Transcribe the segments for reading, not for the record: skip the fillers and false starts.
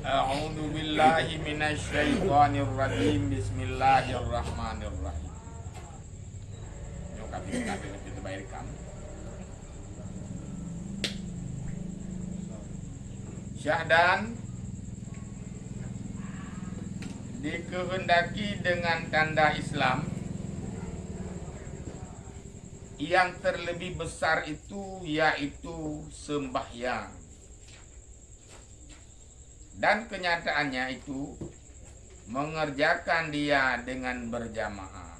A'udzu billahi minasyaitonir rajim. Bismillahirrahmanirrahim. Yo kami kita bayar kamu. Syahdan dikehendaki dengan tanda Islam yang terlebih besar itu yaitu sembahyang, dan kenyataannya itu mengerjakan dia dengan berjamaah.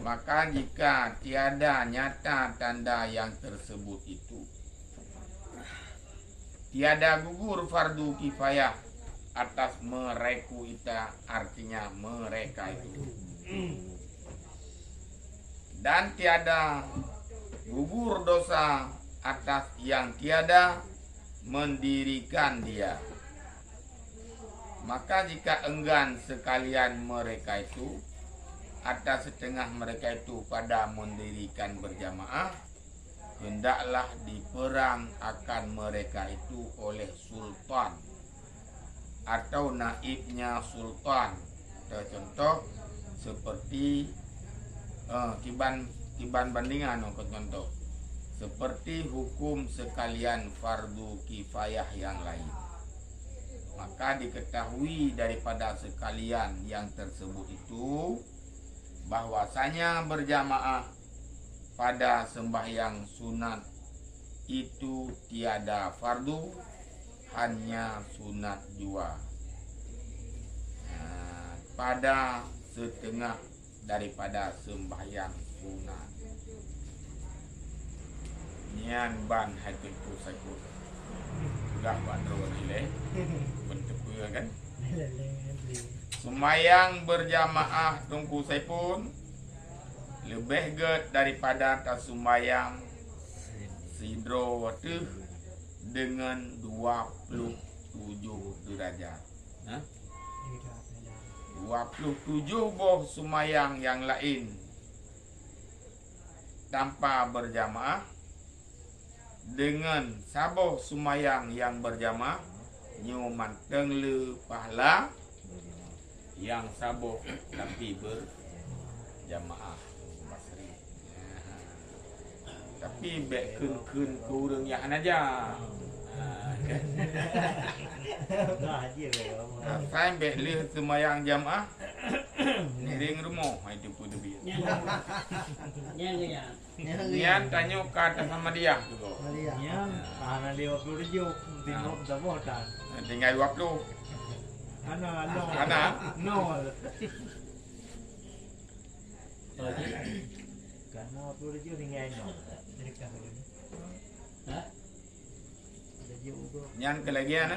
Maka jika tiada nyata tanda yang tersebut itu, tiada gugur fardu kifayah atas mereka itu, artinya mereka itu, dan tiada gugur dosa atas yang tiada mendirikan dia. Maka jika enggan sekalian mereka itu atas setengah mereka itu pada mendirikan berjamaah, hendaklah diperang akan mereka itu oleh sultan atau naibnya sultan. Contoh seperti tiban bandingan contoh seperti hukum sekalian fardu kifayah yang lain. Maka diketahui daripada sekalian yang tersebut itu bahwasanya berjamaah pada sembahyang sunat itu tiada fardu, hanya sunat jua. Pada setengah daripada sembahyang sunat. Nian ban hatiku sakut. Sudah bandro nilai. Bentuk kan? Sembahyang berjamaah tungku saya pun lebih get daripada sembahyang sidro waktu dengan 27 derajat. 27 boh sembahyang yang lain tanpa berjamaah dengan saboh sembahyang yang berjamaah nyuman tengle pahala yang saboh tapi berjamaah. Tapi bek kun kurang yang aja. Saya bek leh sembahyang jamaah niring rumah itu pun lebih. Nian tanya kata sama dia tu. Nian, ana 50 ribu tengok sama tan. Tinggal 20. Ana no. Karena 50 ribu tinggal no. Nyan kelagian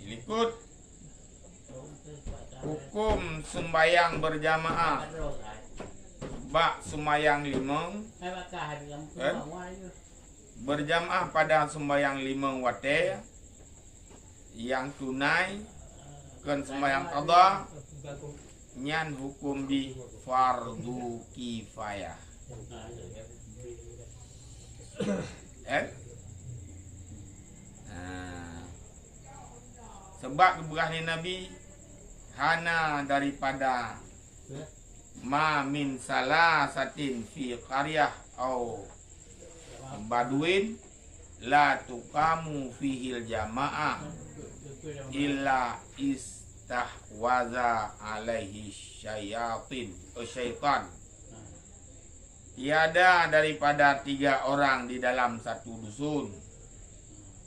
ikut hukum sembahyang berjamaah. Bak sembahyang limang berjamaah pada sembahyang limang waktu yang tunai kan sembahyang qadha nyan hukum di fardu kifayah. Sebab keberanian Nabi hana daripada ma min salasatin fi qaryah au baduin la tuqamu fihil jamaah illa istahwaza alaihi syaitan. Tiada daripada 3 orang di dalam satu dusun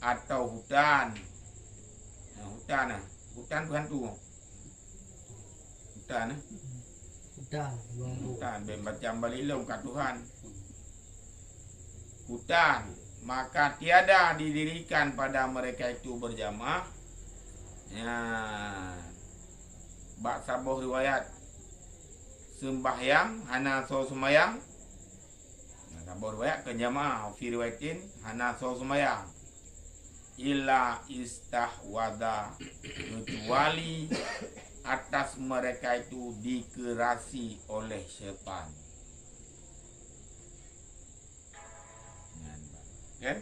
atau hutan. Hutan bukan tu. Hutan macam balilong kat Tuhan. Hutan, maka tiada didirikan pada mereka itu berjamaah. Bak sabuh riwayat sembahyang hana so sembahyang. Sabuh riwayat ke jamaah fi riwayatin hana so sembahyang. Illa istahwada, kecuali atas mereka itu dikerasi oleh syaitan. Kan?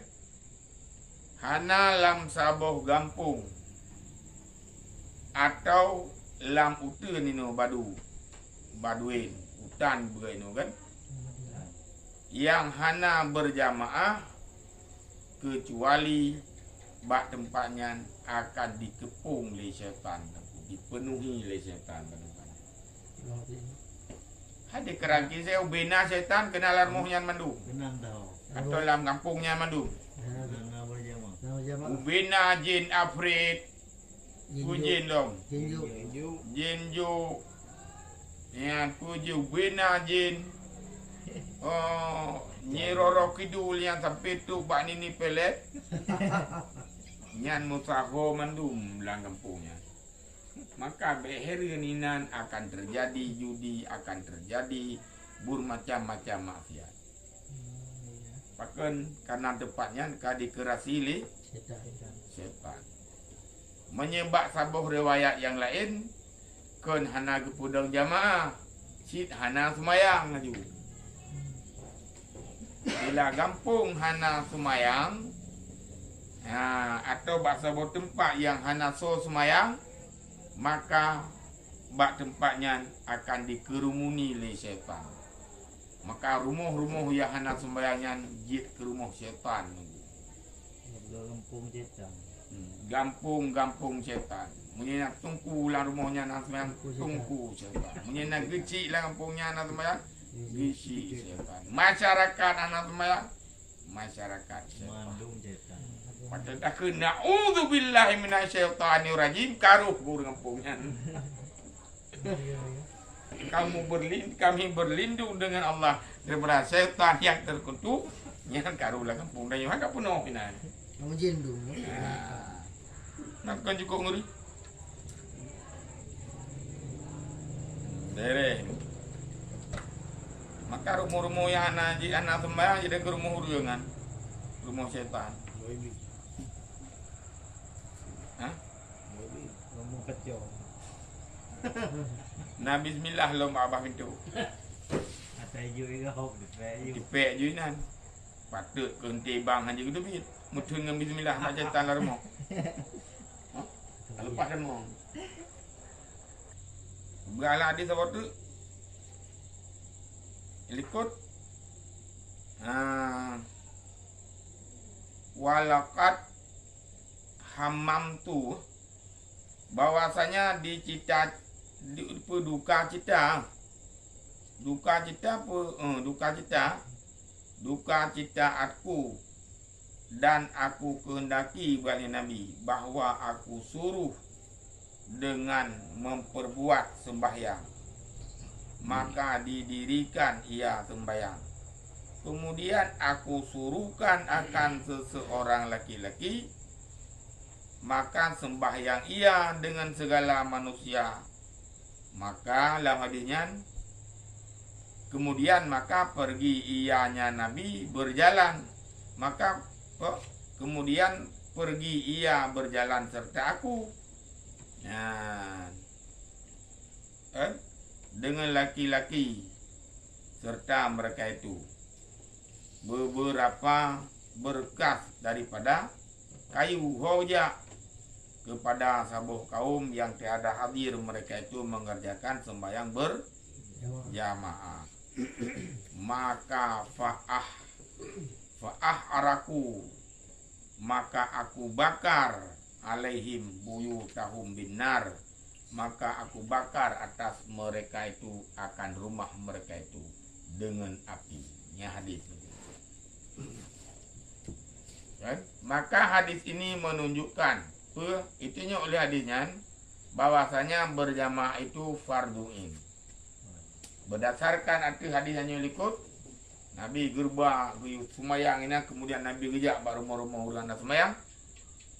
Hana lam saboh gampung atau lam uta nino baduin hutan begini kan, yang hana berjamaah kecuali bak tempatnya akan dikepung oleh syaitan, dipenuhi oleh syaitan. Ada kerangki saya ubena syaitan kenal armuhnya mandu Kenang tahu. atau dalam kampungnya mandu Kenang berjamaah. Nama jamaah. ubena jin afrit kujin dong Jinju. jin ju ya kuju ubena jin nyiroro kidul yang sampai tu bak nini pelet nyan musaho mandum dalam kampungnya. Maka beherinan akan terjadi judi, akan terjadi bermacam-macam maksiat. Bahkan karena tepatnya dikerasi oleh syaitan. Menyebab sabuh riwayat yang lain kan hana kepudang jamaah, sit hana semayang aju. Bila kampung hana semayang, atau bak sabuh tempat yang hana so semayang, maka bak tempatnya akan dikerumuni oleh syaitan. Maka rumah-rumah yang hana sembayangnya jid ke rumah syaitan. Kampung cetan. Gampung syaitan. Munyi nak tungku lah rumahnya nak sembayang, tungku syaitan. Munyi nak gecik lah kampungnya nak sembayang, gecik syaitan. Masyarakat anak sembayang, masyarakat syaitan. Mandung cetan. Padahal dah kena na'udzubillahi minasyaitanir rajim, karuh guru kampungnya. Kami berlindung dengan Allah daripada syaitan yang terkutuk. Yang karulah kampung dan yang agak penuh ini. Nama jindu. Nak kan cukup ngeri. Dereh. Maka rumah-rumah yang anak sembahyang jadi ke rumah uruangan, rumah syaitan. Ngomong kecil. Nah bismillah lo abah pintu. Atai juga hop di Dipek je nan. Patut kenti bang haji kudu bit. Mutun dengan bismillah nak syaitan lah rumah. Lepas dah rumah. Beralah di sebab tu. Likut. Walakat hamam tu bahwasanya duka cita aku dan aku kehendaki bagi Nabi bahwa aku suruh dengan memperbuat sembahyang, maka didirikan ia sembahyang. Kemudian aku suruhkan akan seseorang laki-laki, maka sembahyang ia dengan segala manusia. Maka dalam hadisnya, kemudian maka pergi ianya Nabi berjalan. Maka kemudian pergi ia berjalan serta aku. Dengan laki-laki serta mereka itu beberapa berkas daripada kayu hoja kepada sabuh kaum yang tiada hadir, mereka itu mengerjakan sembahyang berjamaah. Maka fa'ah araku, maka aku bakar alaihim buyutahum binar, maka aku bakar atas mereka itu akan rumah mereka itu dengan api. Ini hadis. Maka hadis ini menunjukkan itunya oleh hadisnya bahwasanya berjamaah itu farduin. Berdasarkan arti hadis yang ikut, Nabi gerba semayang ini, kemudian Nabi gejak rumah-rumah orang semayang.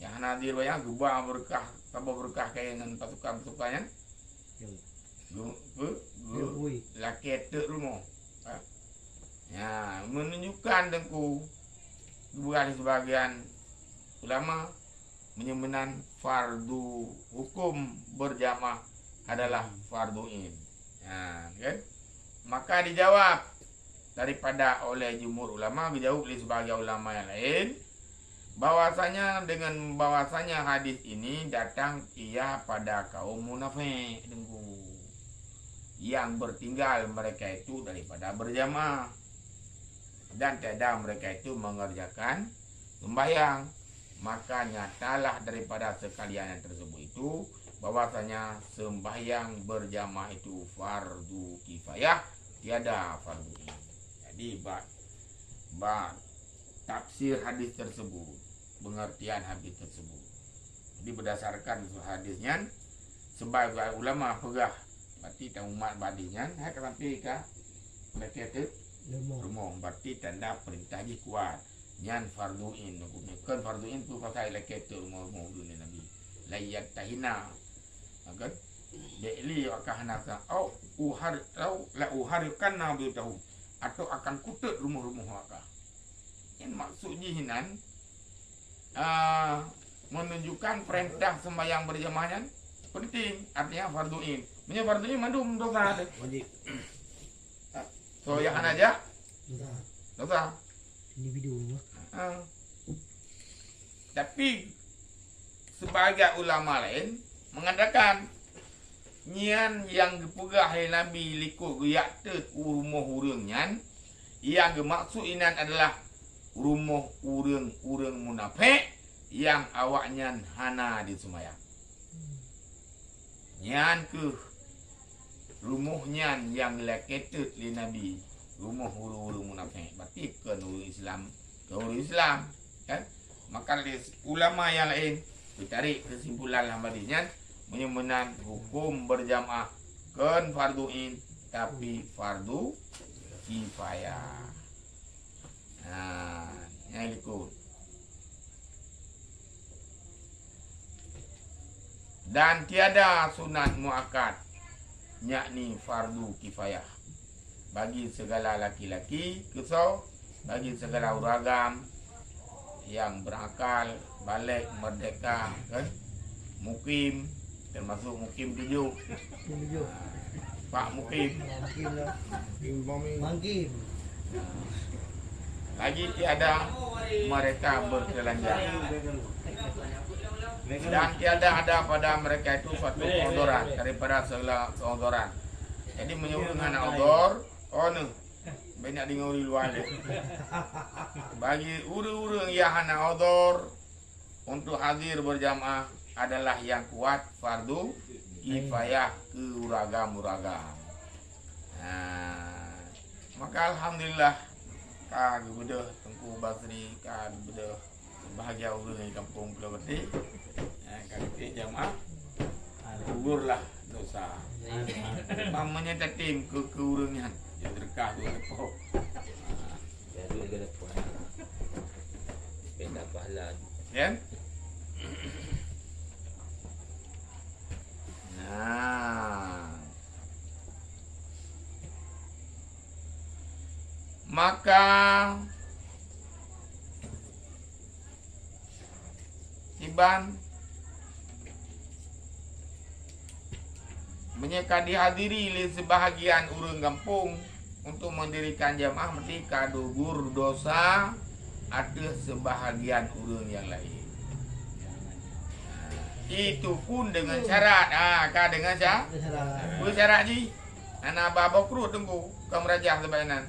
Yang hadir bayang gerba berkah, tambah berkah kayak dengan pasukan-pasukannya. Laki itu rumah. Ya, menunjukkan dengku berada sebagian ulama menyebutkan fardu hukum berjamaah adalah farduin. Kan? Maka dijawab daripada oleh jumhur ulama, dijawab oleh sebagian ulama yang lain, bahwasanya dengan bahwasanya hadis ini datang ia pada kaum munafik yang bertinggal mereka itu daripada berjamaah dan tiada mereka itu mengerjakan sembahyang. Maka nyatalah daripada sekalian yang tersebut itu bahwasanya sembahyang berjamaah itu fardu kifayah, tiada fardu ain. Jadi tafsir hadis tersebut, pengertian hadis tersebut. Jadi berdasarkan hadisnya, sebagai ulama pegah berarti tak umat badinyan hak sampai ke mereka tu rumah berarti tanda perintah ji kuat nyan farduin kan farduin tu pasal leket tu rumah dunia Nabi layat tahina kan deli akahna sa au uharikan nabi tahu atau akan kutut rumah-rumah akah. Yang maksudnya hinan menunjukkan perintah sembahyang berjamaahnya penting, artinya farduin. Punya farduin mandum dosa ada. Wajib. So yang aja dosa. Individu. Tapi sebagai ulama lain mengatakan nyian yang dipegah oleh Nabi likut guyak te rumah urang nyan yang dimaksud inan adalah rumah urang munafik yang awaknya hana di semayang. Nyan ke rumahnya yang leketut li Nabi rumah urang munafik berarti ke urang Islam kan. Maka ulama yang lain ditarik kesimpulan hadisnya menyebutkan hukum berjamaah kan farduin tapi fardu kifayah. Yang ikut. Dan tiada sunat muakkad yakni fardu kifayah bagi segala laki-laki kesau, bagi segala uragam yang berakal, balik, merdeka kan, mukim termasuk mukim 7. Pak mukim. Mangkim. Lagi tiada mereka bertelanjang. Dan tiada ada pada mereka itu suatu keodoran daripada segala keodoran. Jadi menyuruh anak odor, banyak dengar di luar dia. Bagi urang-urang yang anak odor untuk hadir berjamaah adalah yang kuat fardu kifayah ke uragam-uragam. Maka alhamdulillah ka gebedah Tengku Basri ka gebedah bahagia urang di kampung Pulau Beti. Ka jamaah gugurlah dosa. Mamanya tatim ke urangnya yang berkah tu depo. Jadi ke depan. Benda pahala. Ya. Maka Iban menyeka dihadiri oleh sebahagian urang kampung untuk mendirikan jamaah mesti kadugur dosa ada sebahagian urang yang lain. Itu pun dengan syarat. Dengan syarat. Syarat ji. Anak babo kru tunggu kemerajah sebainan.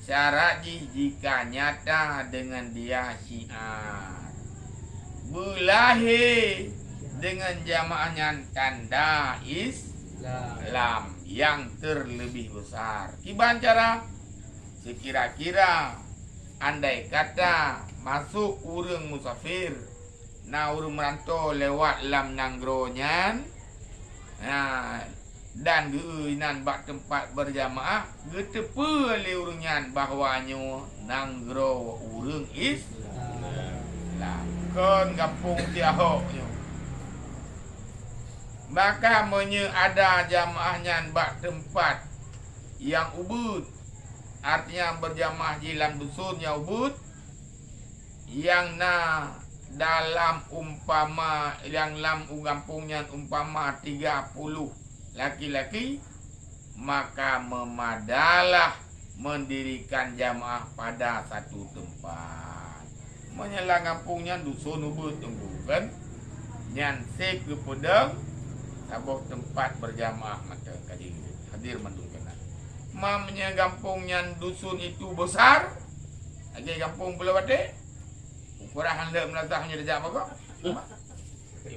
Syarat ji jika nyata dengan dia syiar. Belahi dengan jamaahnya tanda Islam yang terlebih besar. Kiban cara sekira-kira andai kata masuk urang musafir urang merantau lewat lam nanggronya dan geuinan bak tempat berjamaah getepe le urangnya bahwanya nanggro urang Islam kon kampung tiahoknya. Maka menye ada jamaahnya bak tempat yang ubud, artinya berjamaah di lam dusunnya ubud yang dalam umpama yang lam kampungnya umpama 30 laki-laki, maka memadalah mendirikan jamaah pada satu tempat. Menyelang kampungnya dusun ubut tunggu kan. Nyan se ke pedang sabuh tempat berjamaah mata kadi hadir mandul kena. Mamnya kampung nyan dusun itu besar. Lagi kampung Pulau Batik. Ukuran hendak melazahnya dia apa kok?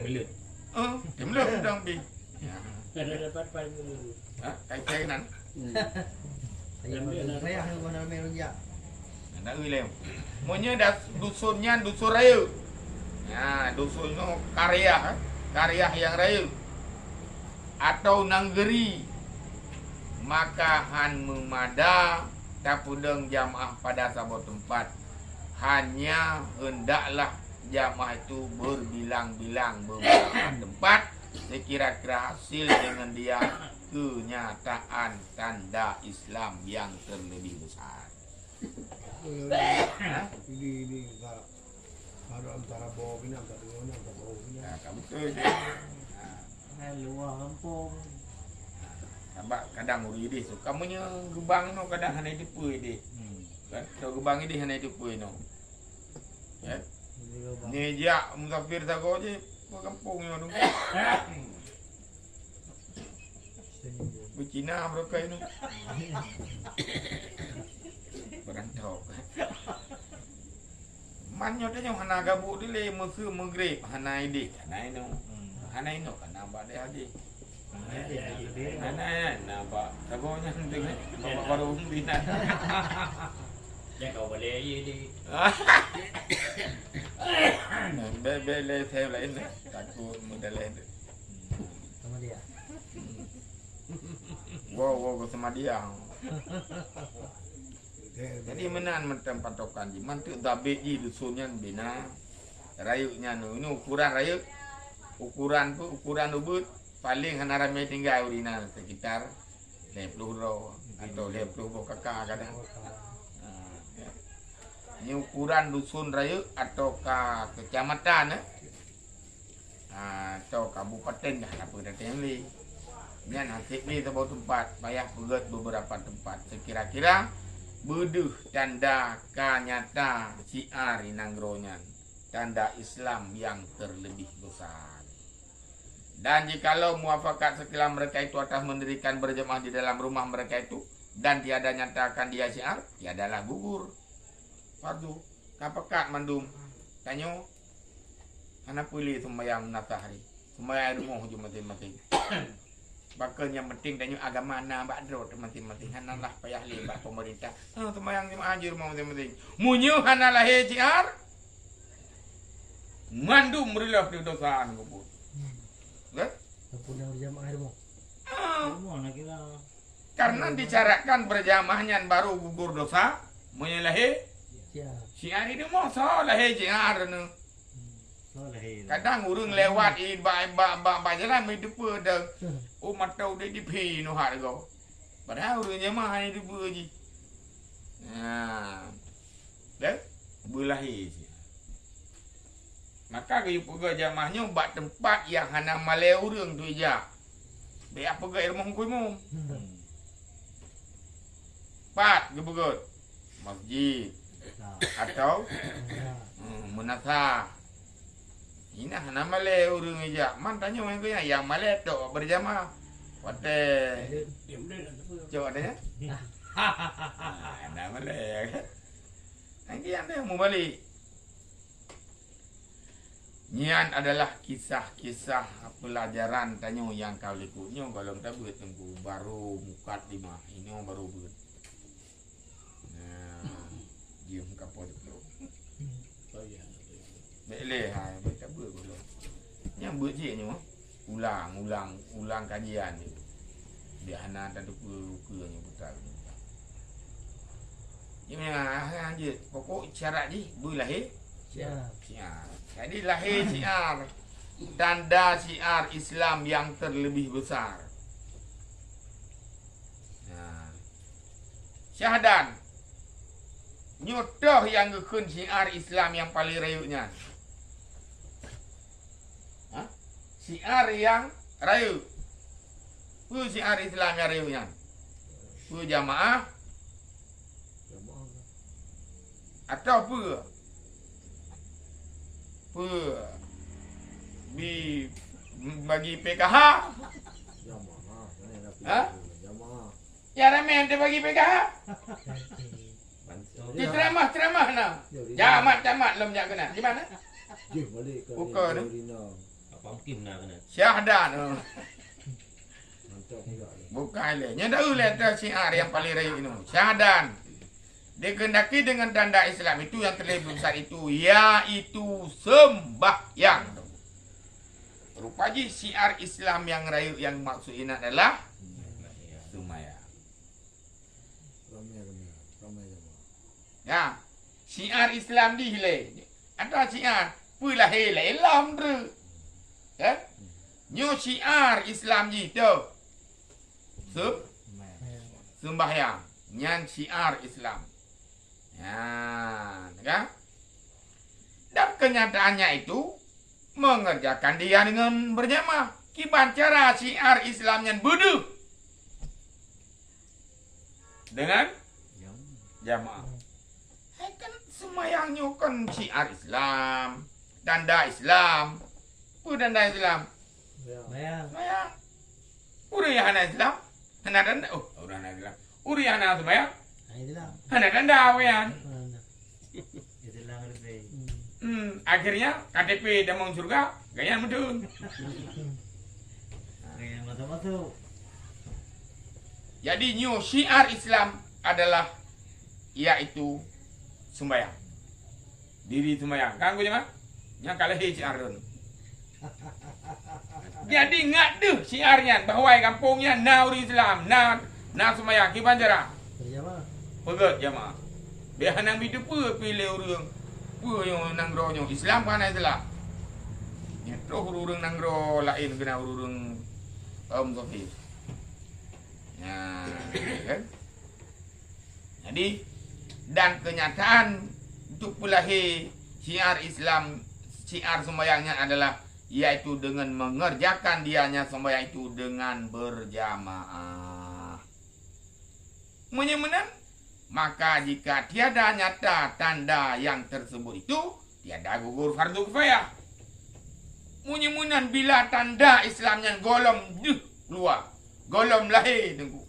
Melut. Demluk dong bi. Ada dapat pada Kaitan. Saya yang mana merujuk. Nak wilem. Monya dah dusunnya dusun raya. Ya, dusun no karya, karya yang raya. Atau nanggeri. Maka han memada tapudeng jamaah pada sebuah tempat. Hanya hendaklah jamaah itu berbilang-bilang beberapa tempat. Sekira-kira hasil dengan dia kenyataan tanda Islam yang terlebih besar. Ini kalau antara bawah ini antara ini antara bawah ini. Nah, kamu tu je. luar kampung. Nampak kadang uri dia so kamunya gebang no kadang hanai depu dia. Kan so gebang dia hanai depu no. Ya. Ni dia musafir sago je ke kampung yo tu. Bercina mereka ini. Berantau. Manyo tanya hana gabu dile musuh mengrep hanai dik hanai no. Hanai no kan nampak dia adi. Hanai nampak sagonya dengan bapak baru bina. Jangan kau boleh ye di. Bele saya lain takut model lain. Sama dia. Wow sama dia. Jadi menan mentem patokan ji mantu dabe ji dusunnya bina rayuknya nu ini ukuran rayuk ukuran tu ukuran ubud paling hanara me tinggal urina sekitar 50 ro atau 50 kakak kadang. Ini ukuran dusun rayuk atau kecamatan atau kabupaten dah apa dah temli. Nyan hasik ni sebuah tempat payah pegat beberapa tempat sekira-kira beduh tanda kanyata siar inangronya tanda Islam yang terlebih besar. Dan jikalau muafakat sekilas mereka itu atas mendirikan berjemaah di dalam rumah mereka itu dan tiada nyatakan dia siar, tiadalah gugur fardu. Kapekat mandum tanyo anak pilih sembahyang nasahari sembahyang rumah je masing-masing. Bakal yang penting tanya agama na bakdro masing-masing hanalah payah libat pemerintah. Sembahyang jemaah je rumah masing-masing. Munyo hanalah HCR. Mandum merilah di dosaan kubur. Kan? Punya jamaah rumah. Semua nak kira. Karena disyaratkan berjamaahnya baru gugur dosa. Menyalahi Ya. siar ini mau salah HCR nu. Soleh. Kadang urang lewat ba jalan mai depa dah. Oh matau dia di pi no har go. Padahal urang jemaah ni depa je. Dah belahi je. Maka gaya pega jamaahnya buat tempat yang hana malai urang tu ija. Be apa gaya rumah hukum umum. Pat gebegot. Masjid atau munasah. Ini hana malai urang ija. Man tanya orang kaya yang malai tu berjamaah. Wate coba adanya. Hana malai. Nanti anda mau balik. Nian adalah kisah-kisah pelajaran tanyo yang kau likutnya kalau tak buat tengku baru mukat 5 ini baru buat. Nah, jom kapal tu. Boleh hai tak buat belum. Yang buat je ni ulang kajian ni. Dia hana tak duka ni betul. Ini aja pokok syarat je berlahir syiar. Jadi lahir syiar, tanda syiar Islam yang terlebih besar. Syahadan nyotoh yang gekun syiar Islam yang paling rayuknya. Syiar yang rayu. Pu syiar Islam yang riunya. Pu jamaah atau pu bi bagi PKH. Ha? Ya ramai yang bagi PKH. Di ceramah nah. Jamat lem jak kena. Di mana? Buka ni. Apa mungkin nak kena. Syahdan. Bukan le. Nya dah letter syiar yang paling raya ini. Syahdan. Dikendaki dengan tanda Islam itu yang terlebih besar itu, yaitu sembahyang. Rupanya syiar Islam yang raya yang maksud ini adalah sembahyang. Ya, syiar Islam di hile. Ada syiar pulah hile Islam tu. Ya? Nyo syiar Islam ji tu. Sembahyang. Nyan syiar Islam. Ya, kan? Dan kenyataannya itu mengerjakan dia dengan berjamaah. Kiban cara syiar Islamnya bodoh dengan jamaah. Kan semayangnya kan syiar Islam, tanda Islam. Apa tanda Islam? Bayang. Semayang. Uriyana Islam. Hana tanda. Oh, uriyana Islam. Uriyana semayang. Itulah. Hana tanda awean. Itulah ngerti. Akhirnya KTP damang surga gaya betul. Yang masuk-masuk. Jadi new syiar Islam adalah yaitu sembahyang. Diri sembahyang. Kan gue jangan? Yang kalah syiar dun. Jadi ngadu syiarnya bahwa kampungnya na uri Islam, na sembahyang kiban cara. Berjamaah. Pegat jamaah. Biar nang bidu pe pilih urang. Pe yang nang ronyo Islam kan Islam. Nyetroh urang nang ro lain kena urang Sofis. Ya, kan? Jadi dan kenyataan untuk pulahi syiar Islam, syiar sembahyangnya adalah yaitu dengan mengerjakan dianya sembahyang itu dengan berjamaah. Menyemenan maka jika tiada nyata tanda yang tersebut itu tiada gugur fardu kifayah. Munyemunan bila tanda Islamnya golom keluar, golom lahir tunggu.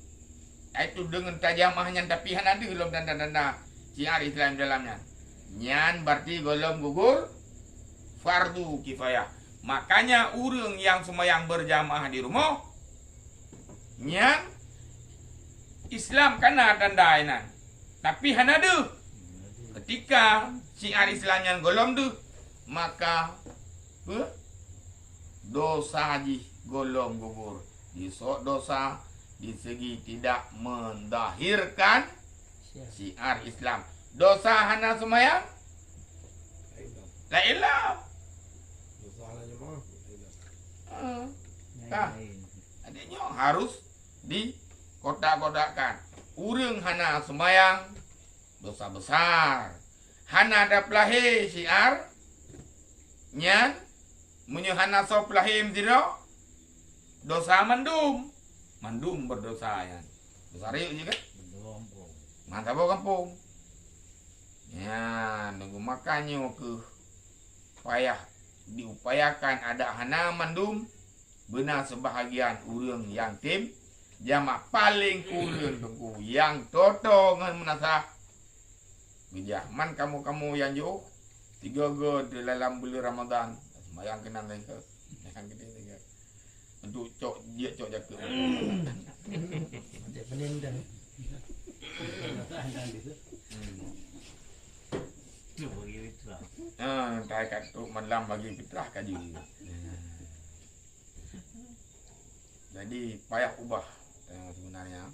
Itu dengan tajamahnya tapi ada golom tanda-tanda syiar Islam dalamnya. Nyan berarti golom gugur fardu kifayah. Makanya urang yang sembahyang berjamaah di rumah nyan Islam kena tanda inan. Tapi hanadu ketika syiar Islam yang golom tu maka dosa haji golom gugur. Disok dosa di segi tidak mendahirkan syiar Islam. Dosa hana sembahyang la ilah. Adanya harus dikotak-kotakkan. Urang hana sembahyang dosa besar. Hana ada pelahi syiar nyan munyo hana so pelahi mziro dosa mandum. Mandum berdosa ya. Dosa riuk je kan? Mantap kampung. Ya, nunggu makanya ke payah diupayakan ada hana mandum benar sebahagian urang yang tim jamak paling kurang tunggu yang toto ngan menasah bijaman kamu yang jauh 3 di dalam bulan Ramadan sembahyang kenal lagi yang gede tiga untuk cok dia cok jaga Ada penendang. Tu bagi fitrah. tak kata malam bagi fitrah kaji. Jadi payah ubah sebenarnya.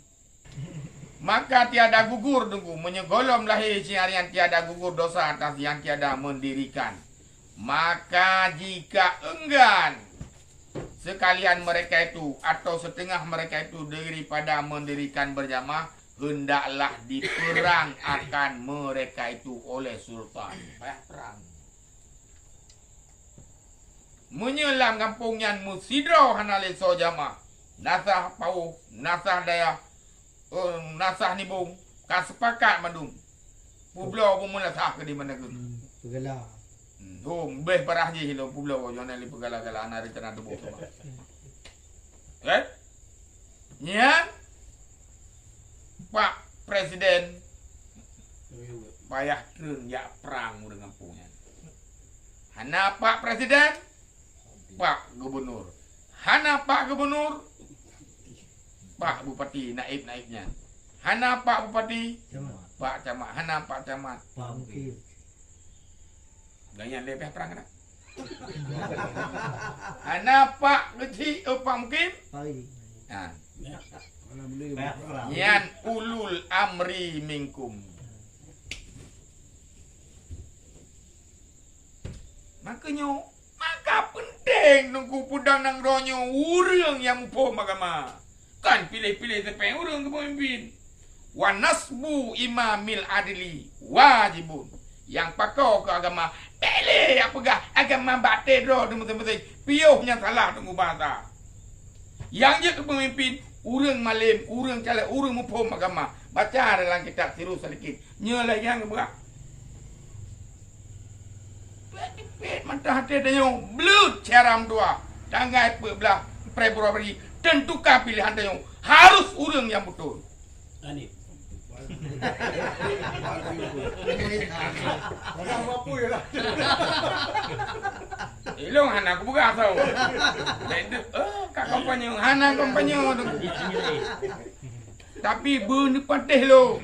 Maka tiada gugur tunggu menyegolom lahir syiar yang tiada gugur dosa atas yang tiada mendirikan. Maka jika enggan sekalian mereka itu atau setengah mereka itu daripada mendirikan berjamaah, hendaklah diperang akan mereka itu oleh sultan. Payah perang. Menyelam kampungnya musidro hanale so jamaah. nasah pau, nasah daya, nasah ni bung, sepakat madung. Pulau pun mula sah ke di mana ke. Pegala. Beh parah je lo pulau jangan li pegala-gala ana rencana tu buat. Kan? Nya Pak Presiden payah keun ya perang dengan punya. Hana Pak Presiden, Pak Gubernur. Hana Pak Gubernur, Pak Bupati naib-naibnya. Hana Pak Bupati, Pak Camat. Hana Pak Camat. Pak Mukim. Ganyan lebih perang kan? Hana Pak Geci, Pak Mukim. Pagi. Ha. Mana beli Pak perang. Yan ulul amri minkum. Maka penting nunggu pudang nang ronyo urang yang mupo magama. Kan pilih-pilih sampai urang ke pemimpin. Wa nasbu imamil adli wajibun. Yang pakau ke agama pilih apa gah agama batin ro betul-betul piuhnya salah tunggu bahasa. Yang je ke pemimpin urang malim, urang calak, urang mupo agama. Baca dalam kitab Sirus Salikit. Nyala yang berapa? Mantah hati dia belut ceram dua. Tangai belah Februari tentukan pilihan dia harus urang yang betul. Ani. Orang apa ya lah. Ilong hana aku buka tahu. Dan kak kompanyo hana kompanyo tu. Tapi benih patih lo.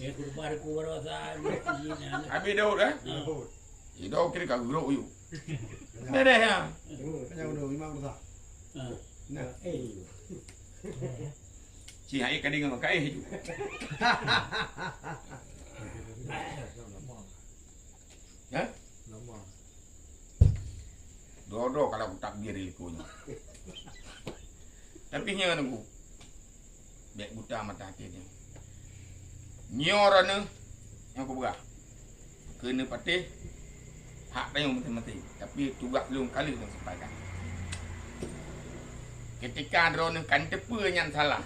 Ya kurbar kuwarasan. Habis dah dah. Dah kira kau gerok you. Beres ya. Kanya udah imam besar. Nah, Si hai kadang dengan kai ju. Ya? Lama. Dodo kalau aku takbir ilkunya. Tapi nya nunggu. Bek buta mata hati dia. Nyorana yang aku berah. Kena patih hak dia yang mati-mati. Tapi tugas belum kali yang sampaikan. Ketika drone kan tepa yang salah.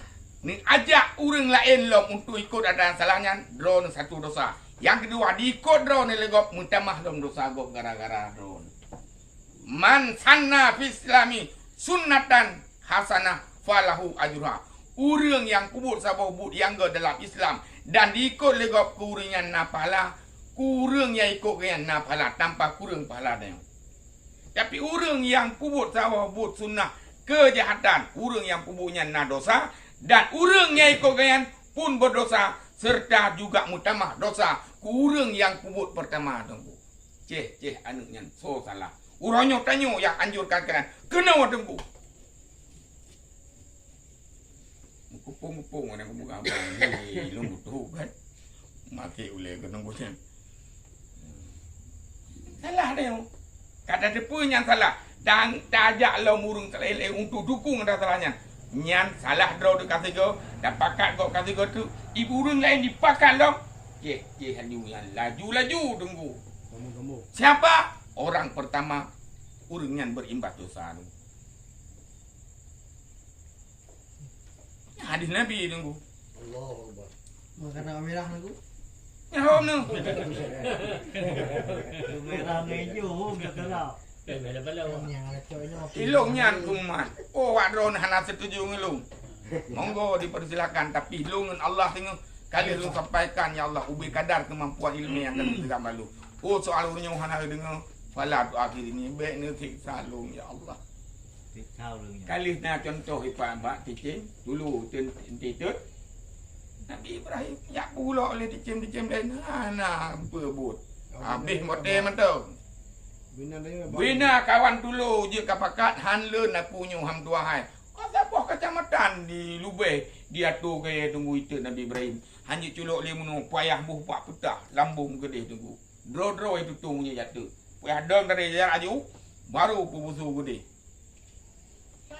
Ni ajak orang lain lom untuk ikut ada salahnya drone satu dosa. Yang kedua diikut drone legop minta maaf dom dosa gop gara-gara drone. Man sanna fi islami sunnatan hasanah falahu ajruha. Urang yang kubut sabau but yang ke dalam Islam dan diikut legop kuringan na pahala, kurang yang ikut dengan na pahala tanpa kurang pahala dia. Tapi urang yang kubut sabau but sunnah kejahatan, urang yang pubuhnya na dosa dan urang yang ikut dengan pun berdosa serta juga mutamah dosa kurang yang kubut pertama tunggu. Ceh anaknya so salah. Urangnya tanya yang anjurkan kalian kena tunggu. Kupung-kupung ada kumpul apa ni lu butuh kan. Mati oleh ke tunggu ni. Salah dia. Kata depan yang salah. Dan tajak lo murung selele untuk dukung ada salahnya. Nyan salah draw dekat sigo dan pakat kau kasih kau tu ibu urang lain dipakat lo. Hanyu yang laju tunggu. Kamu. Siapa? Orang pertama urang yang berimbas dosa tu. Hadis Nabi tunggu. Allahu Akbar. Makan nak merah aku. Ya hom nu. Merah ngejo dah kelak. Bela-bela. Yang ada cowoknya. Ilung nyan kuman. Oh wadron hana setuju ngelung. Monggo dipersilakan tapi ilung Allah tengok kali lu sampaikan ya Allah ubi kadar kemampuan ilmu yang akan kita malu. Oh soal urnya hana dengar fala tu akhir ini baik ni siksa lung ya Allah. Tahu lungnya. Kali nak contoh ipan mbak ticim dulu tentitut Nabi Ibrahim yak pula oleh ticim lain hana berbut. Habis model mentau. Bina kawan dulu je kapakat hanleun aku nyu ham tua hai. Kata buah kecamatan di Lubeh dia tu gaya tunggu itu Nabi Ibrahim. Hanya culuk le munu payah buh pak petah lambung gede tunggu. Dro itu tunggunya jatuh. Payah dong dari jarak aju baru pubusu gede.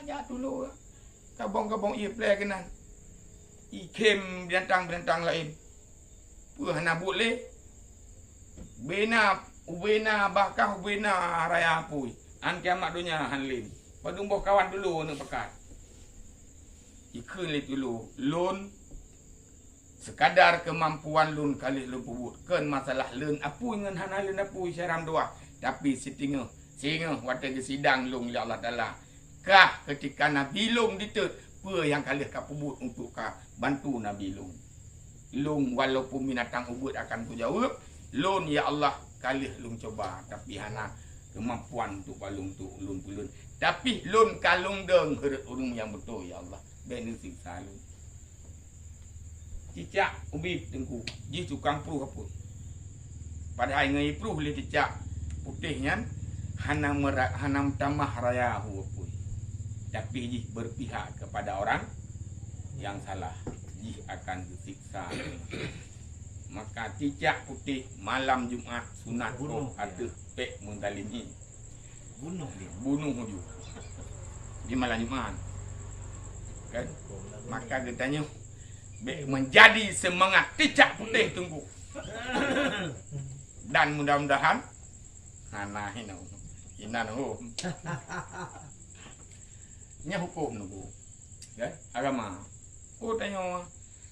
Ya dulu kabong-kabong ia play kena. Ikem binatang lain. Puh nak boleh. Ubena bahkah ubena raya apui. An kiamat dunia hanlin. Padumbuh kawan dulu nak pekat. Ikun li dulu. Lun sekadar kemampuan lun kali lun pubut. Ken masalah lun apu dengan hana lun apu syaram doa. Tapi sitinga wata ke sidang lung ya Allah Taala. Kah ketika Nabi lung ditet apa yang kali ka pubut untuk ka bantu Nabi lung. Lung walaupun binatang ubud akan ku jawab. Lun ya Allah kali lung coba tapi hana kemampuan untuk balung tu ulun pulun. Tapi lun kalung deng heret urung yang betul ya Allah. Ben siksa lun. Cicak ubi tengku. Ji tukang pruh apa. Padahal ngai pruh le cicak putihnya hanam tamah raya hu apa. Tapi ji berpihak kepada orang yang salah. Ji akan disiksa. Maka cicak putih malam Jumaat sunat roh atuh pek menggalini. Bunuh hujung. Di malam Jumaat. Kan? Maka katanya menjadi semangat cicak putih tunggu. Dan mudah-mudahan hana hino inan nya hukum nunggu. Kan? Agama. Oh tanya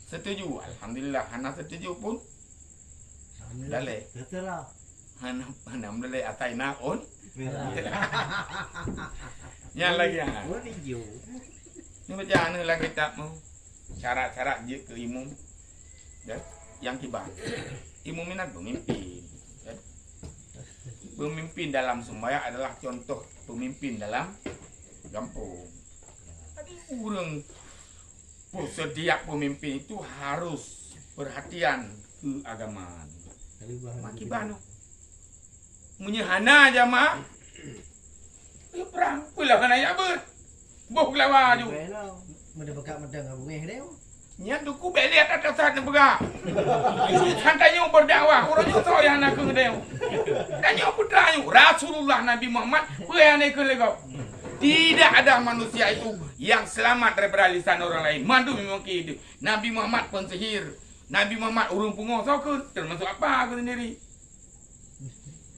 setuju. Alhamdulillah hana setuju pun. Dalai. Betul lah. Hana dalai ataina on. Nya lagi ya. Oh hijau. Ni baca ni lagi kitab mu. Syarat-syarat je ke imam. Ya, yang kibar. Imam minat pemimpin. Ya. Pemimpin dalam sembahyang adalah contoh pemimpin dalam kampung. Tadi orang setiap pemimpin itu harus perhatian keagamaan. Makiban. Menyehana jamaah. Perang pula kan ayat ber. Boh lawa ju. Mana bekat medang apa ngeh dia? Nya tu ku beliat atas sana bergerak. Santanya berdakwah, orangnya tahu yang nak ke dia. Tanya putranya Rasulullah Nabi Muhammad, apa yang nak ke legau? Tidak ada manusia itu yang selamat daripada lisan orang lain. Mandu memang ke Nabi Muhammad pun sihir. Nabi Muhammad urung pungo sokun, termasuk apa aku sendiri.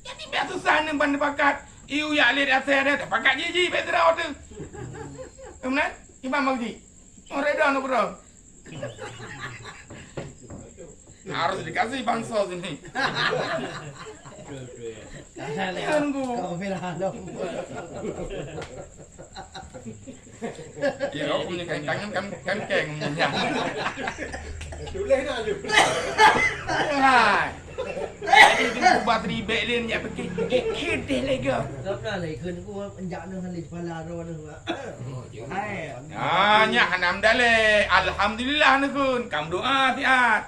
Jadi biasa sana bandar bakat. Iu ya lihat asal dia, pakat jiji betra tu. Kemudian, Imam Magdi. Oh, reda nak berang. Harus dikasih bangsa sini. Tunggu. Kau belah dong. Ya, aku punya kain-kain kan keng punya. Boleh nak je. Hai. Jadi tu buat ribet lain ya pergi. Kedeh lagi. Kau pernah lagi kun ku enjak nang halih kepala ro nang. Hai. Nya hanam dale. Alhamdulillah nakun. Kam doa tiat.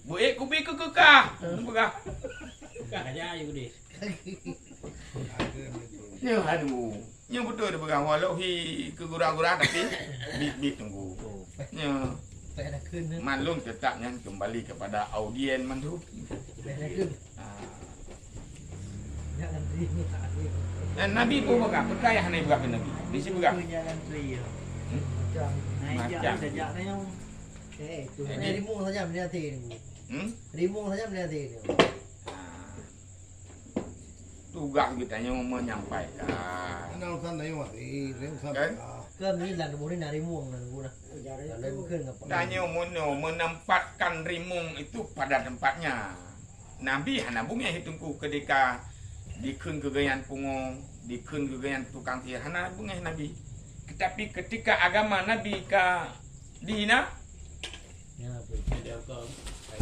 Buik kupi ke kekah. Begah. Kah aja you deh. Ya aduh. Nya betul dia pegang walau hi ke gurau-gurau tapi bit tunggu. Nya Tak ada kun. Manlung tetapnya kembali kepada audien mandu. Tak ada kun. Jangan terima kasih. Dan Nabi pun berkata, percaya Nabi berkata Nabi. Di sini berkata. Jangan terima. Macam Macam. sejak ni yang tu rimung saja melihat ni. Rimung saja melihat ni. Tugas kita hanya menyampaikan. Nang san dai wa ti, reng san. Kan? Ke ni lah boleh nak rimung dan guna. Lain bukan apa. Tanya menempatkan rimung itu pada tempatnya. Nabi hana bunga hitungku ketika dikun kegayan pungo, dikun kegayan tukang sihir hana bunga Nabi. Tetapi ketika agama Nabi ka dihina, Dia kau.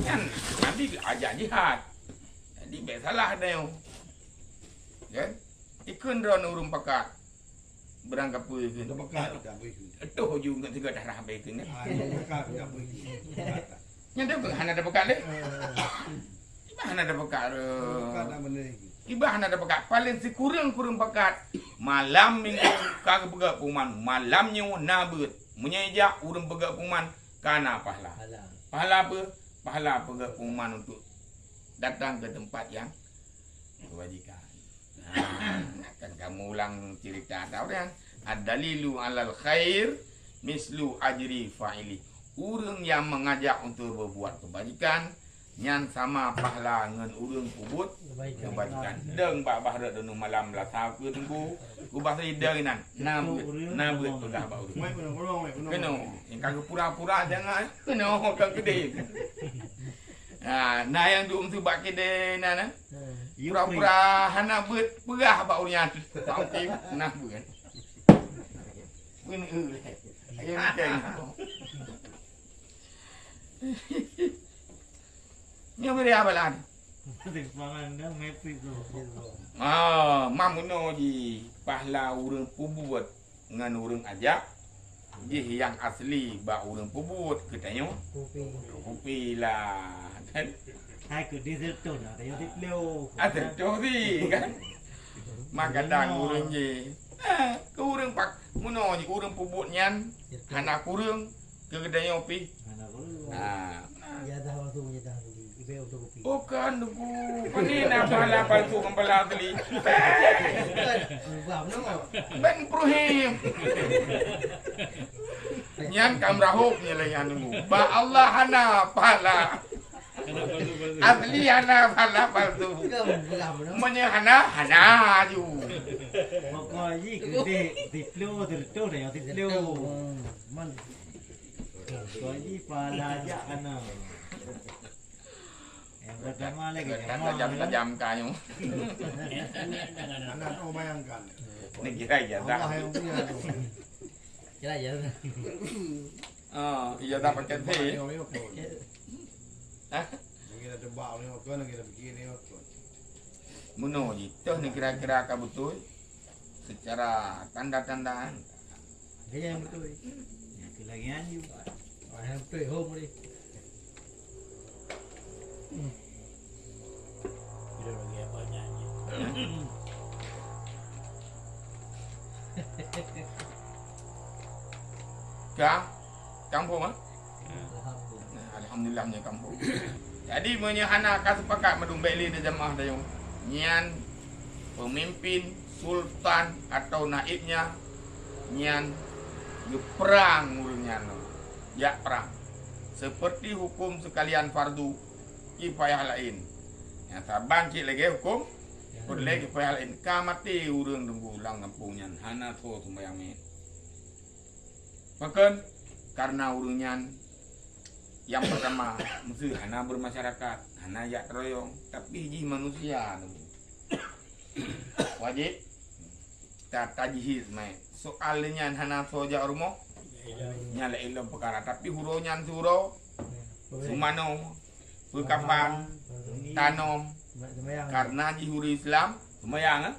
kan Nabi ajak jihad. Jadi salah dia. Kan? Ikun ron urung pakat. Berangkap pui ke. Dah bekat dah bui. Etoh juga tiga dah habis ke ni. Bekat dah bui. Nya dia bukan hana ada pekat deh. Iba hana ada pekat. Bekat dah benda ni. Iba hana ada pekat. Paling si kurang pekat. Malam minggu kagak pegat puman. Malamnya nabut. Menyejak urang pegat puman kana pahala. Pahala apa? Pahala pegat puman untuk datang ke tempat yang kewajikan. Kan kamu ulang cerita tahu kan? Ad-dalilu 'alal khair mislu ajri fa'ili. Orang yang mengajak untuk berbuat kebajikan Nyan sama pahala ngan urang pubut kebaikan. Deng Pak Bahra denu malam la sa ku tunggu. Ku bahasa deng nan. Na beut tulah ba urang. Mai kuno kuno mai kuno. Keno, yang kagak pura-pura jangan. Keno kagak gede. Nah yang dum tu bak kede nana. Pura-pura hana beut perah ba urang. Tau tim nah beut. Pun ayam keng. Nyo beri abalan. Pangan dah happy tu. Mamuno di pahala urang pubut ngan urang ajak. Jih yang asli ba urang pubut katanya. Kopi lah kan. Hai ke di situ nah, dia tip leo. Ada tu sih kan. Makadang urang je. Ke urang pak muno ni urang pubut nyan anak urang ke kedai kopi. Ya dah waktu ya dah di ibe untuk kopi. Bukan dugu. Panina pala palsu kembala teli. Ubah no. Ben prohim. Nyan kamrahuk nyeleyan nunggu. Ba Allah hana pala. Asli hana pala palsu. Hana ju. Maka ji ke di leo tu dia tip leo. Man. Kau ji pala aja kana. Yang pertama lagi Tajam kayu. Anak kau bayangkan. Ini kira ya Allah dah. yang punya tu. Kira ya. Iya dah pakai teh. Hah? Kita tebak ni okon, kita bikin ni okon. Muno itu ni kira-kira kabutul secara tanda-tandaan. Gaya yang betul. Kelagian juga. Ayam tu home ni. Kita lagi banyaknya. Kampung ah. Alhamdulillahnya kampung. Jadi menyahana kasepakat medumbeli di jemaah dayung. Nyan pemimpin sultan atau naibnya nyan perang urangnya ya perang. Seperti hukum sekalian fardu kifayah lain. Ya sabang cik lagi hukum boleh kifayah lain kamati urang denggu ulang kampungnya hana so sembayang me. Maka karena urangnya yang pertama mesti hana bermasyarakat, hana ya teroyong, tapi hiji manusia wajib tak tajhiz mai. Soalnya hana soja rumah nyala ilmu perkara tapi huronya suro sumano pekapan tanom karena jihuri Islam semayang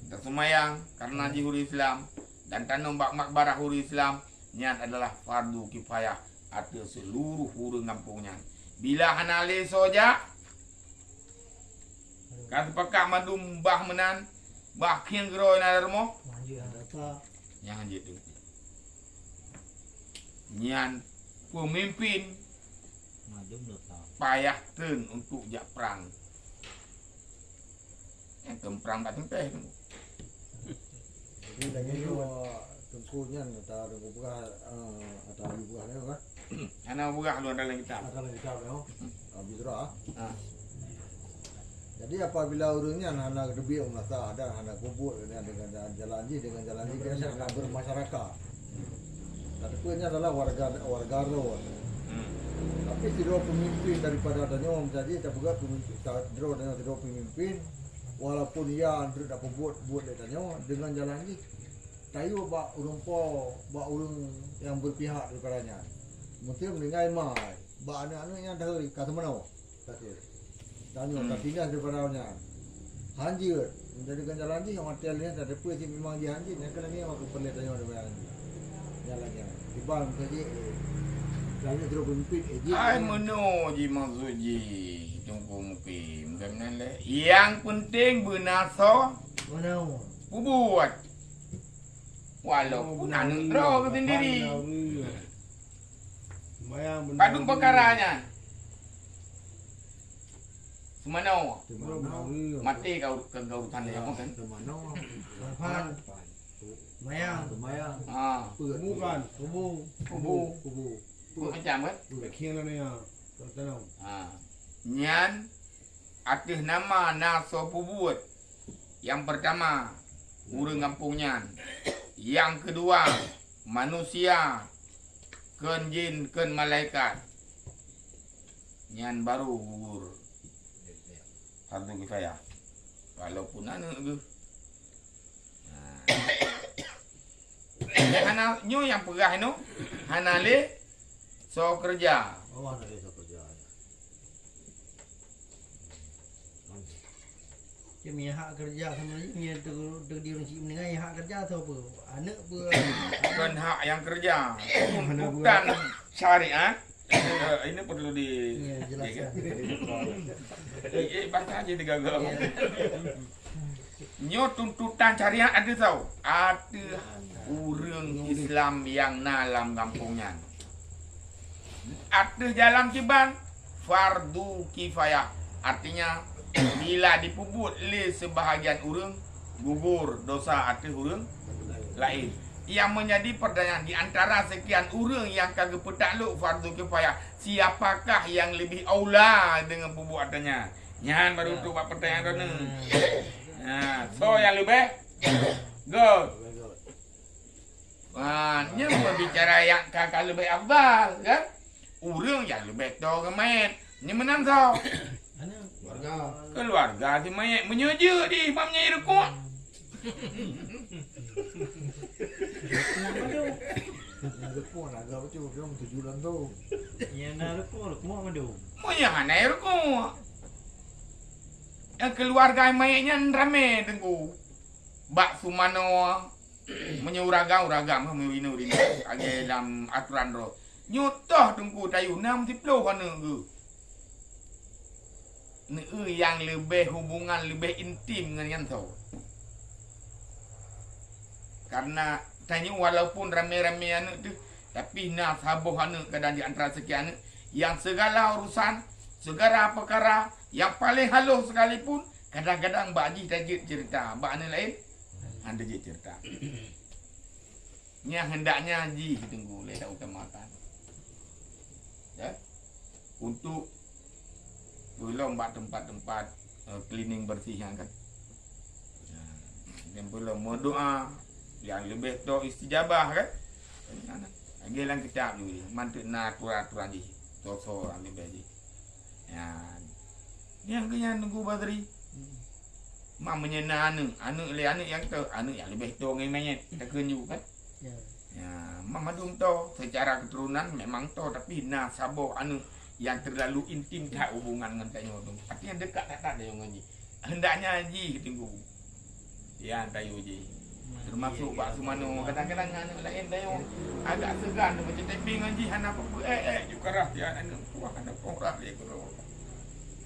kita semayang karena jihuri Islam dan tanom bak makbarah huri Islam nyan adalah fardu kifayah atas seluruh hurung kampungnya. Bila hanale soja kan pakak madum bah menan bah kian gero na dermo yang anjit tu nyan pemimpin payah ten untuk jak perang yang perang tak tenteh tu Jadi lagi tengkunya ada buka ada buka ni kan? ana buka lu dalam kitab Ada lagi kitab ni. Bidra. Jadi apabila urangnya anak debi masa ada anak kubur dengan jalan ji dia anak bermasyarakat. Tapi punya adalah warga luar. Tapi tidak pemimpin daripada adanya jadi tak juga pemimpin tidak pemimpin walaupun ia tidak buat dengan jalan ji. Tayu bak urang yang berpihak daripadanya. Mungkin mendengar mai. Bak anak-anaknya dah kata mana? Kata. Tanya tak pindah daripadanya. Hanjir menjadikan jalan ji yang hotelnya tak ada pun memang dia hanjir yang kena ni aku perlu tanya daripada jalannya. Dibang saja. Lalu terus pemimpin ai meno ji maksud ji tunggu mungkin bagaimana le yang penting benaso Mana? buat walaupun anu ro sendiri padung perkaranya semano mati kau kegautan dia kan Mana? Pan. Mayang. Bukan. kubu macam kan Kian ni ya. Tahu. Nyan atas nama naso pubut. Yang pertama, urang kampung nyan. Yang kedua, manusia, ken jin, ken malaikat. Nyan baru gugur. Fardu kifayah. Walaupun anak ke. Hana nyo yang pegah no. Hana le so kerja. Oh, ada desa kerja. Dia punya hak kerja sama dia punya di orang menengah hak kerja atau apa? Anak apa? Bukan hak yang kerja. Bukan syariat. Ini perlu di Ya, jelaskan. baca aja digagal. Nyo tuntutan syariat ada tahu? Ada urang Islam yang dalam kampungnya. Ada jalan kiban fardu kifayah. Artinya bila dipubut oleh sebahagian urang gugur dosa ada urang lain. Yang menjadi pertanyaan di antara sekian urang yang kagak petakluk fardu kifayah, siapakah yang lebih aula dengan perbuatannya? Nyan baru tu buat pertanyaan tu. So yang lebih good. Nya berbicara yang kakak lebih afdal kan? Urang yang lebih tahu kemayat. Ni menang kau. Warga. Keluarga si mayat menyejuk di mamnya irukuk. Ada pun agak macam orang 7 bulan tu. Yang nak rukuk madu. Mau yang mana irukuk? Yang keluarga mayatnya ramai tengku. Bak sumano menyuragam mewinu rindu age dalam aturan roh. Nyutoh tengku tayu 60 kana ke. Yang lebih hubungan lebih intim dengan yang tahu. Karena tanya walaupun ramai-ramai anak tu, tapi nak sabuh anak kadang di antara sekian anak yang segala urusan, segala perkara yang paling halus sekalipun kadang-kadang Mbak Haji tajik cerita, Mbak anak lain anda je cerita. Yang hendaknya Haji tunggu boleh tak utamakan. Ya. Untuk belum buat tempat-tempat cleaning bersih yang kan. Dan belum berdoa yang lebih tu istijabah kan. Lagi dalam kitab juga mantuk nak aturan ni. So ambil baju. Ya. Yang kena tunggu Badri. Mak menyena anak le anak yang tu, anak yang lebih tu ngai mayat. Tak kenyu kan. Ya. Ya, mak madum tu secara keturunan memang tu tapi nasabah anak yang terlalu intim tak hubungan dengan tayo tu. Artinya dekat tak ada yang ngaji. Hendaknya haji tunggu. Ya tayo je. Termasuk Pak Sumano kadang-kadang anak lain tayo agak segan macam tapi ngaji hana apa juga rah ya anak tua anak orang dia kero.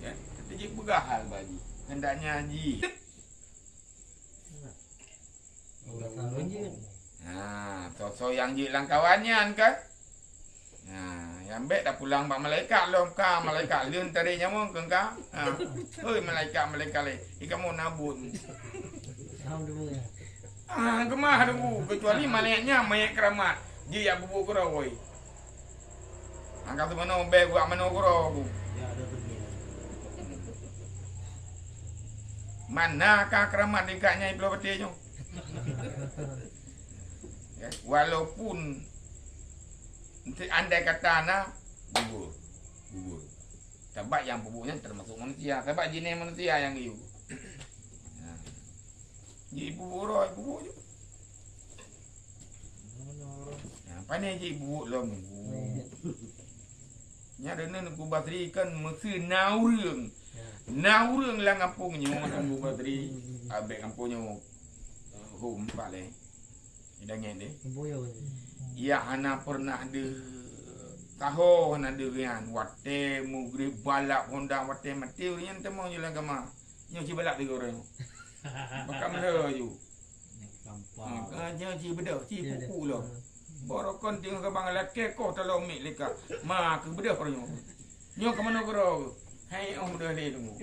Ya, jadi begahal baji. Hendaknya haji. So yang je langkawannya kan. Yang baik dah pulang bak malaikat lo ka malaikat leun tadi nyamuk ke ka. Hoi malaikat le. Ikamu nabun. Alhamdulillah. Kemah dulu kecuali malaiknya mayat keramat. Dia yang bubuk kero woi. Angkat tu mana be gua mana kero. Ya ada dunia. Manakah keramat dekatnya Ibnu Batinya? Ya, walaupun andai kata na gugur. Sebab yang bubuknya termasuk manusia. Sebab jenis manusia yang iu. Jadi bubuk je. Pandai je bubuk long. Nya dene ku Badri kan mesti naurung. Naurung lah kampungnya orang ku Badri. Abek kampungnya home balik. Idangan dia. Boyo. Ya hana pernah ada tahu hana ada rian wate mugrib balap Honda wate mati rian temu je lah kama. Nyo ci balap tiga orang. Bakam le ju. Kampung. Nyo ci bedah ci puku lo. Borokon tengok ke bang lelaki kau tolong mik leka. Ma ke bedah orang nyo. Nyo ke mana kero? Hai om bedah le tunggu.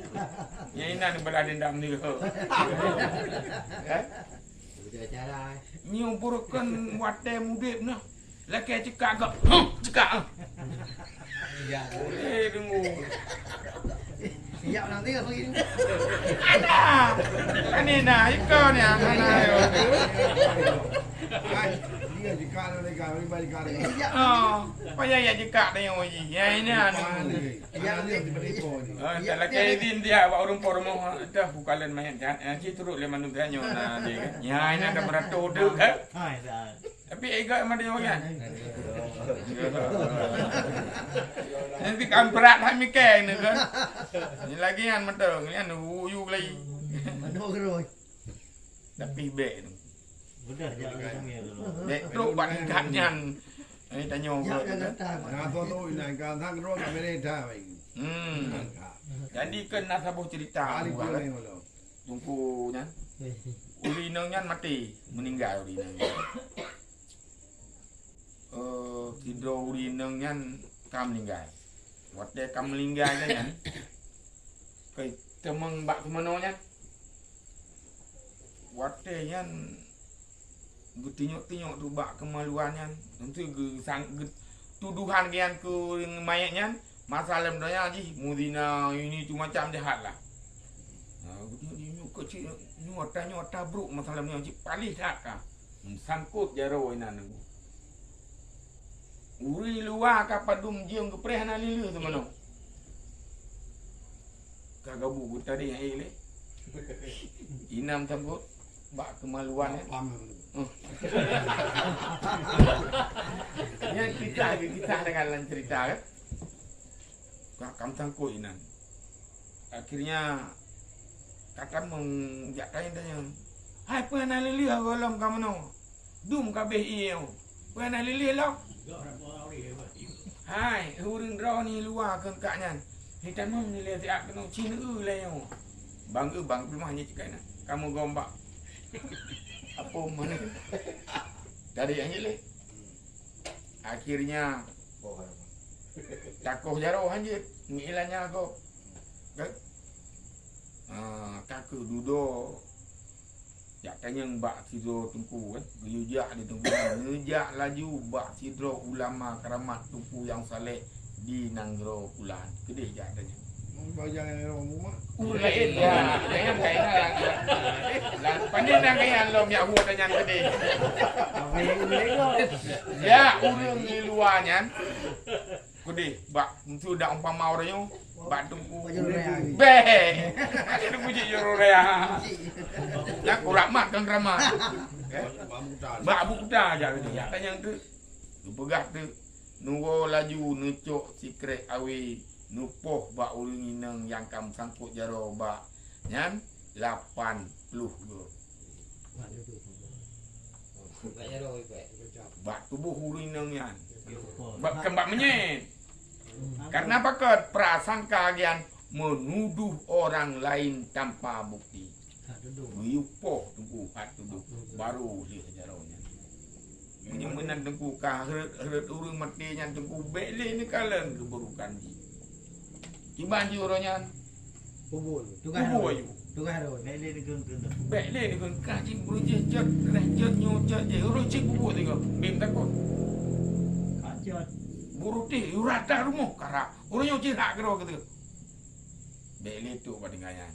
Yang ina ni belah dendam ni ke. Cara. Nyo borokon wate mudip nah. Lelaki cekak ke. Cekak. Ya. Boleh tunggu. Siap nanti kalau gini. Ada. Kan ini nah, ikut ni ana yo. Ai, dia jika ada kali balik kali. Oh, payah ya jika dia yo. Ya ini anu. Ya dia tiba-tiba ni. Oh, tak lagi din dia bawa orang pormo dah bukalan main kan. Ci turut le manusia nyo na dia kan. Ya ini ada beratur tu kan. Hai dah. Tapi ega mana dia kan. Nanti kan berat hai mikir ni kan. Ni lagi kan mateng ni anu uyu lagi. Mana rồi. Tapi bek tu. Sudah jangan sambil dulu. Bek truk ban katnyan. Ini tanya Siap orang. jangan datang. Nah, tu ini kan thang roh kami ni dah. Jadi kan nasabuh cerita. Kali pun ni malu. Tungku nyan. Uli nang mati, meninggal uli nang. Kidro uli nang kam meninggal. Waktu kam meninggal nyan. Kai temeng bak kemana nyan? Waktu nyan Tinyok-tinyok tu bak kemaluan nyan. Tentu tuduhan kian ke mayat nyan. Masalah dia ji mudina ini tu macam jahat lah. Ni kecil nyota bruk masalah ni ji paling hak ka. Sangkut jaro ina nunggu. Uri luar ka padum jiung ke preh na lilu tu mano. Kagabu bu tadi yang ile. Inam sangkut bak kemaluan ni. Yang kita dengan cerita kan. Kam sangkut inan. Akhirnya kata menjatakan tanya. Hai pernah lili golong kamu no. Dum kabeh iyo. Pernah lili lo. Hai hurin draw ni luar kan kaknya. Hitam mong ni lihat ak kena Cina le yo. Bang rumahnya cakap kamu gombak. Apa mana? Dari yang ini. Akhirnya takoh jaro hanjit. Ngilanya aku. Kan? Kaku duduk. Jak tanya mbak sidro tungku kan. Gejak di tungku. Ngejak laju mbak sidro ulama keramat tungku yang saleh di Nanggro Pulan. Kedih jak tanya. Bayang yang orang rumah. Lain ya. Jangan kaitan lah. Pandai nak kaitan lo miak huat tanya kedih. Apa yang mereka? Ya, urang di luarnya. Kedih, bak sudah umpama orang bak tungku. Be. Ada tungku je rea. Ya kuramat kan keramat. Bak buta aja ni. Ya tanya tu. Pegah tu. Nuwo laju nucuk sikret awi nupoh bak urang inang yang kam sangkut jaro bak. Nyan 80 go. Bak tubuh urang inang yan. Bak kembak menyet. Karena apa ke prasangka gian menuduh orang lain tanpa bukti. Yupoh tunggu hat tuduh baru dia sejarahnya. Menyemenan tunggu kah heret urang mati nya tunggu bele ni kalen keburukan di. Kiban ji orangnya Kubur. kubur ayu. Tukar rồi. Bele ni gun. Bele ni kan kaji beruje jet rejet nyocet je urang cik kubur tengok. Bim takut. Kacot. Buru ti urata rumah kara. Urang nyocet hak kero gitu. Bele tu padinganya.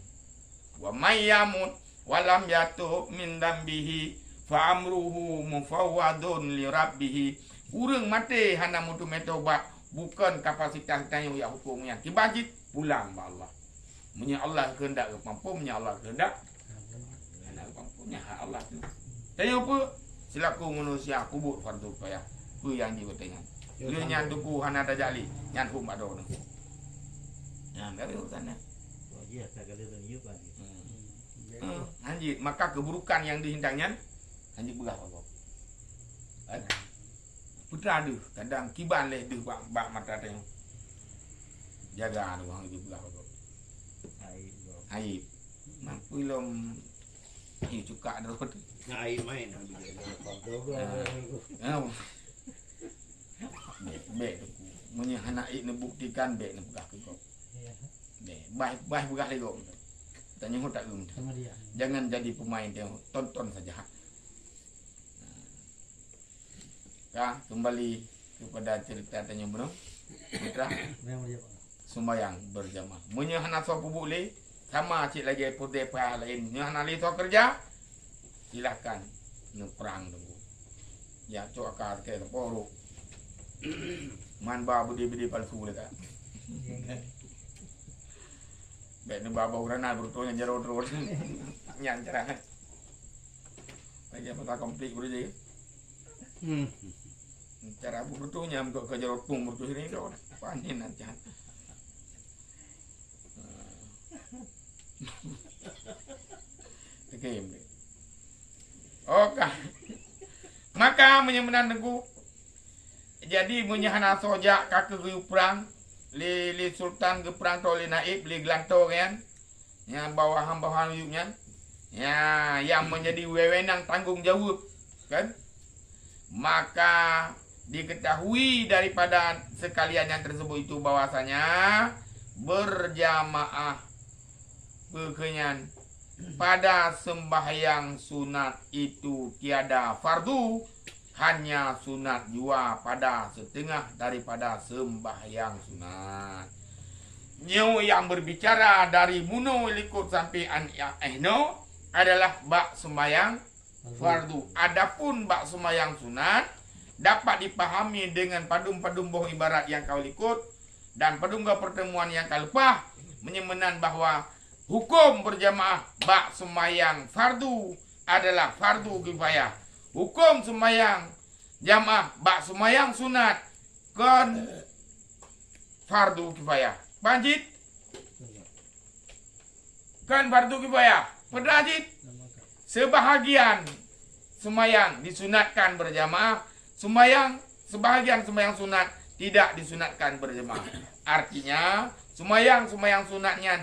Wa mayyamut walam yatu min dambihi fa amruhu mufawwadun li rabbih. Urang mati hana mutu metobat bukan kapasitas tanya ya hukumnya. Kibajit pulang ba Allah. Munya Allah kehendak mampu munya Allah kehendak. Ana mampunya hak Allah tu. Tanya apa? Selaku manusia kubur fardu payah. Ku yang dibertanya. Lu nyan duku hana tajali, nyan hum ado tu. Nah, dari urusannya. Oh iya, tak ada tu yuk kan. Anjir, maka keburukan yang dihindangnya anjir begah apa? Putra ada, kadang kiban leh deh bak mata tengok. Jaga ada orang itu begah apa? Aib. Mampu lom ini cuka ada tu. Air main. Bek tu. Munya anak ini buktikan bek ni begah kau. Baik begah lagi kau. Tanya kau tak gum. Sama dia. Jangan jadi pemain tengok, tonton saja. Kah, kembali kepada cerita tanya benar. Putra, Memang dia. sembahyang berjamaah. Menyahana so pubuk le sama cik lagi putih pahal lain. Menyahana le so kerja silakan neperang tunggu. Ya cok akal ke porok. Man ba budi-budi palsu le tak. Baik ni baba urana bertuanya jero-jero. Nyan cerah. Lagi apa tak komplit boleh je. Cara bertuanya untuk ke jero pung bertu sini dah. Panin nanti. Okey. Okey. Maka menyemenan teguh. Jadi menyahana sojak kakek guyup perang. Li sultan ke perang tu li naib li gelantor kan. Yang bawahan-bawahan yuknya. Ya, yang menjadi wewenang tanggungjawab kan. Maka diketahui daripada sekalian yang tersebut itu bahwasanya berjamaah berkenyan pada sembahyang sunat itu tiada fardu, hanya sunat jua pada setengah daripada sembahyang sunat. Nyo yang berbicara dari muno likut sampai an ehno adalah bak sembahyang fardu. Adapun bak sembahyang sunat dapat dipahami dengan padum-padum boh ibarat yang kau likut dan padungga pertemuan yang kau lepah menyemenan bahwa hukum berjamaah bak sembahyang fardu adalah fardu kifayah. Hukum sembahyang jamaah bak sembahyang sunat kan fardu kifayah. Banjit kan fardu kifayah. Penrajit sebahagian sembahyang disunatkan berjamaah, sebahagian sembahyang sunat tidak disunatkan berjamaah. Artinya sembahyang sunatnya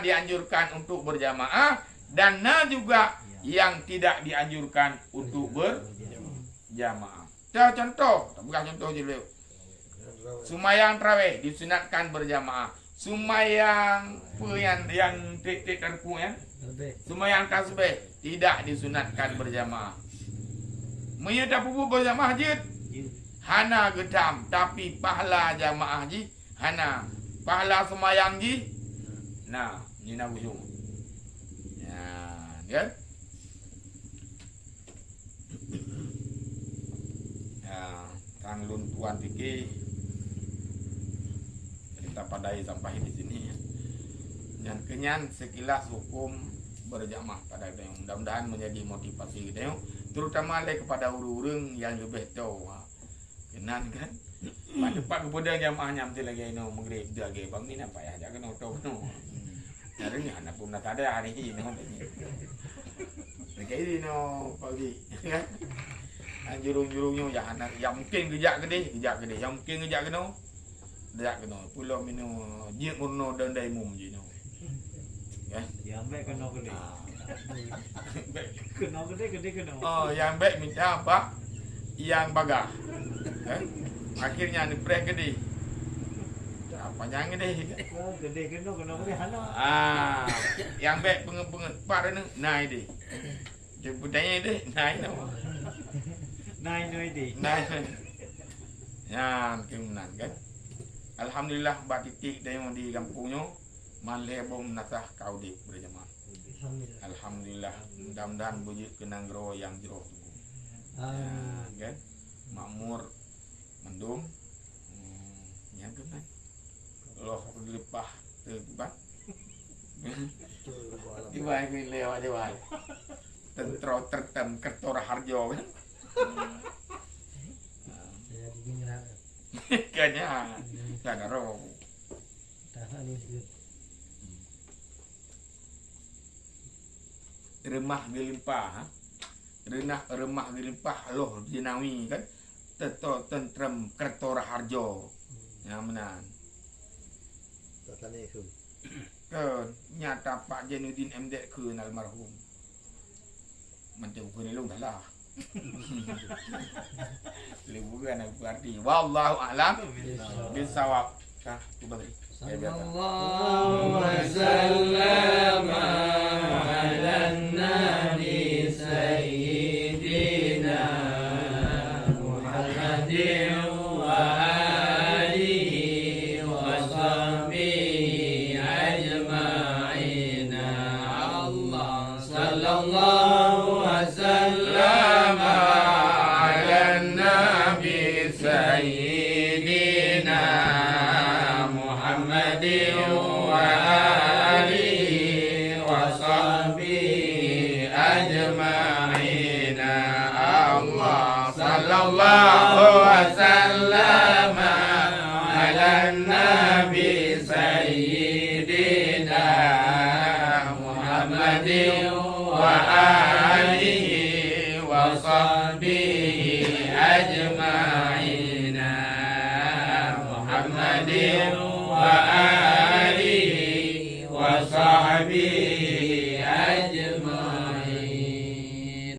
dianjurkan untuk berjamaah dan juga yang tidak dianjurkan untuk berjamaah. Contoh, bukan contoh je dulu. Sembahyang tarawih disunatkan berjamaah. Sembahyang yang tik-tik terku ya. Sembahyang tasbih tidak disunatkan berjamaah. Menyedap pupuk berjamaah je. Hana gedam tapi pahala jamaah je hana. Pahala sembahyang je. Nah, ni nak ujung. Ya, kan? Ya, kan lun tuan fikir kita padai sampai di sini ya. Yang kenyan sekilas hukum berjamaah pada kita mudah-mudahan menjadi motivasi kita ya. Terutama kepada orang-orang yang lebih tahu. Kenan kan? Pada pak kepada jamaahnya mesti lagi no maghrib dia lagi bang ni nampak ya jangan tahu no. Caranya anak pun nak ada hari ini no. Lagi ini no pagi kan? Jurung-jurungnya jangan yang mungkin kejak gede, yang mungkin kejak kena. Dak kena pulau minu jek murno dan dai mum je no. Kan? Yang baik kena gede. Kena gede kena. Oh, yang baik minta apa? Yang bagah. Akhirnya ni break gede. Panjang gede. Gede kena boleh hana. Yang baik pengen par ni nai deh. Jemputnya deh, nai no. Nai deh. Nai. Ya, kemunan kan. Alhamdulillah bak titik yang di kampungnya malih bom nasah kau di berjamaah. Alhamdulillah. Mudah-mudahan bujik kenang gro yang jero tunggu. Kan? Makmur mendung. Yang keman. Loh lepah terlibat. Tiba ini lewat jawal. Tentro tertem kertora harjo kan. Kayaknya tak roh. Remah gelimpah, remah gelimpah loh dinawi kan. Teto tentrem kertora harjo. Yang menan. Tatane itu. Kan nyata Pak Jainuddin MD ke almarhum. Macam kunilung dah lah. Liburan aku arti. Wallahu a'lam bisawab. Kah, cuba beri. Sallallahu wasallam ala nabi sayyidina Muhammadin wa alihi wa بسيدنا محمد وآله وصحبه أجمعين محمد وآله